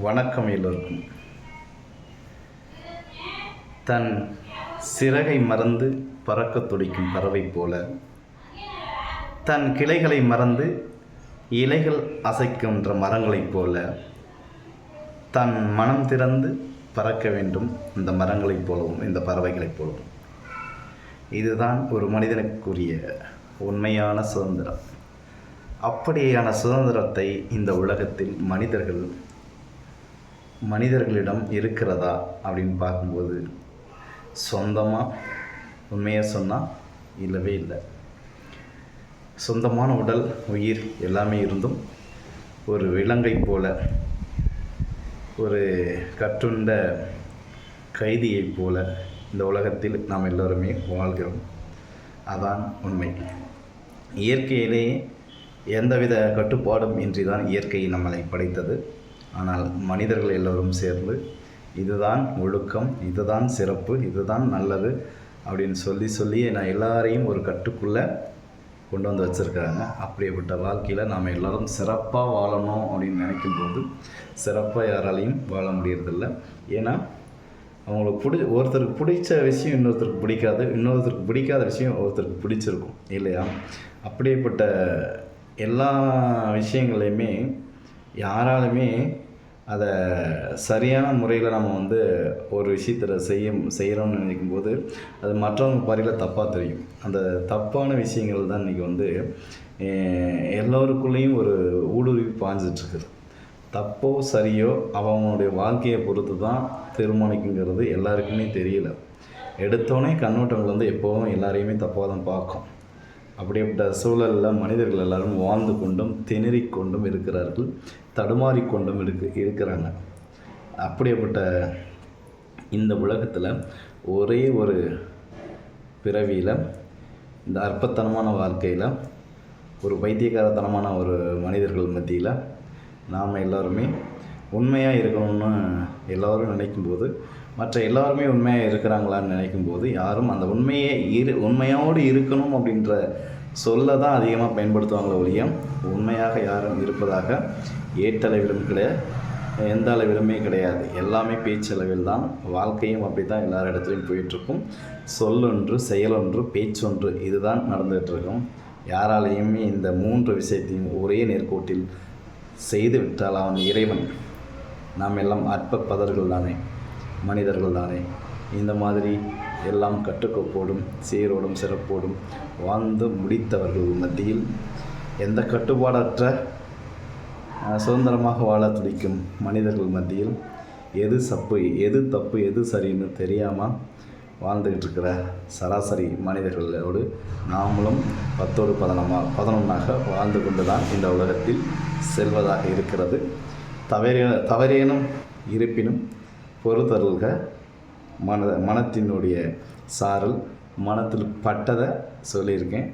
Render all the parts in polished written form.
வணக்கம் எல்லோருக்கும். தன் சிறகை மறந்து பறக்க துடிக்கும் பறவை போல, தன் கிளைகளை மறந்து இலைகள் அசைக்கின்ற மரங்களைப் போல, தன் மனம் திறந்து பறக்க வேண்டும் இந்த மரங்களைப் போலவும் இந்த பறவைகளைப் போலவும். இதுதான் ஒரு மனிதனுக்குரிய உண்மையான சுதந்திரம். அப்படியான சுதந்திரத்தை இந்த உலகத்தில் மனிதர்களிடம் இருக்கிறதா அப்படின்னு பார்க்கும்போது, சொந்தமாக உண்மையாக சொன்னால் இல்லவே இல்லை. சொந்தமான உடல், உயிர் எல்லாமே இருந்தும் ஒரு விலங்கை போல, ஒரு கட்டுண்ட கைதியைப் போல இந்த உலகத்தில் நாம் எல்லோருமே வாழ்கிறோம். அதான் உண்மை. இயற்கையிலேயே எந்தவித கட்டுப்பாடும் இன்றி தான் இயற்கை நம்மளை படைத்தது. ஆனால் மனிதர்கள் எல்லோரும் சேர்ந்து இதுதான் ஒழுக்கம், இதுதான் சிறப்பு, இதுதான் நல்லது அப்படின்னு சொல்லியே நான் எல்லாரையும் ஒரு கட்டுக்குள்ளே கொண்டு வந்து வச்சுருக்காங்க. அப்படிப்பட்ட வாழ்க்கையில் நாம் எல்லோரும் சிறப்பாக வாழணும் அப்படின்னு நினைக்கும்போது சிறப்பாக யாராலையும் வாழ முடியறதில்ல. ஏன்னா அவங்களுக்கு ஒருத்தருக்கு பிடிச்ச விஷயம் இன்னொருத்தருக்கு பிடிக்காது, இன்னொருத்தருக்கு பிடிக்காத விஷயம் ஒருத்தருக்கு பிடிச்சிருக்கும் இல்லையா? அப்படியேப்பட்ட எல்லா விஷயங்களையுமே யாராலுமே அதை சரியான முறையில் நம்ம ஒரு விஷயத்தில் செய்கிறோம்னு நினைக்கும்போது அது மற்றவங்க பாரியில் தப்பாக தெரியும். அந்த தப்பான விஷயங்கள் தான் இன்றைக்கி எல்லோருக்குள்ளேயும் ஒரு ஊடுருவி பாஞ்சிட்ருக்குது. தப்போ சரியோ அவங்களுடைய வாழ்க்கையை பொறுத்து தான் தீர்மானிக்குங்கிறது எல்லாருக்குமே தெரியல. எடுத்தோடனே கண்ணோட்டங்கள் எப்போவும் எல்லாரையுமே தப்பாக தான் பார்க்கும். அப்படிப்பட்ட சூழலில் மனிதர்கள் எல்லாரும் வாழ்ந்து கொண்டும் திணறிக்கொண்டும் இருக்கிறார்கள், தடுமாறிக்கொண்டும் இருக்கிறாங்க. அப்படிப்பட்ட இந்த உலகத்தில் ஒரே ஒரு பிறவியில், இந்த அற்பத்தனமான வாழ்க்கையில், ஒரு பைத்தியக்காரத்தனமான ஒரு மனிதர்கள் மத்தியில் நாம் எல்லோருமே உண்மையாக இருக்கணும்னு எல்லோரும் நினைக்கும்போது, மற்ற எல்லாருமே உண்மையாக இருக்கிறாங்களான்னு நினைக்கும்போது யாரும் அந்த உண்மையோடு இருக்கணும் அப்படின்ற சொல்ல தான் அதிகமாக பயன்படுத்துவாங்களே ஒழிய உண்மையாக யாரும் இருப்பதாக ஏட்டளவிலும் கிடையாது, எந்த அளவிலுமே கிடையாது. எல்லாமே பேச்சளவில் தான். வாழ்க்கையும் அப்படி தான் எல்லார் இடத்துலையும் போயிட்டுருக்கும். சொல்லொன்று, செயலொன்று, பேச்சொன்று, இதுதான் நடந்துகிட்ருக்கும். யாராலையுமே இந்த 3 விஷயத்தையும் ஒரே நேர்கோட்டில் செய்து விட்டால் அவன் இறைவன். நாம் எல்லாம் அற்ப பதர்கள் தானே, மனிதர்கள் தானே. இந்த மாதிரி எல்லாம் கட்டுக்கோப்போடும் சீரோடும் சிறப்போடும் வாழ்ந்து முடித்தவர்கள் மத்தியில் எந்த கட்டுப்பாடற்ற சுதந்திரமாக வாழ துடிக்கும் மனிதர்கள் மத்தியில் எது தப்பு எது சரின்னு தெரியாமல் வாழ்ந்துக்கிட்டு இருக்கிற சராசரி மனிதர்களோடு நாமளும் 10ஓடு 11ஆக வாழ்ந்து கொண்டு தான் இந்த உலகத்தில் செல்வதாக இருக்கிறது. தவறேனும் இருப்பினும் பொறுத்தருள்க. மனத்தினுடைய சாரல் மனத்தில் பட்டதை சொல்லியிருக்கேன்.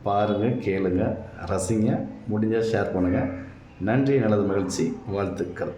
பாருங்கள், கேளுங்க, ரசிங்க, முடிஞ்சால் ஷேர் பண்ணுங்கள். நன்றி, நல்லது, மகிழ்ச்சி, வாழ்த்துக்கள்.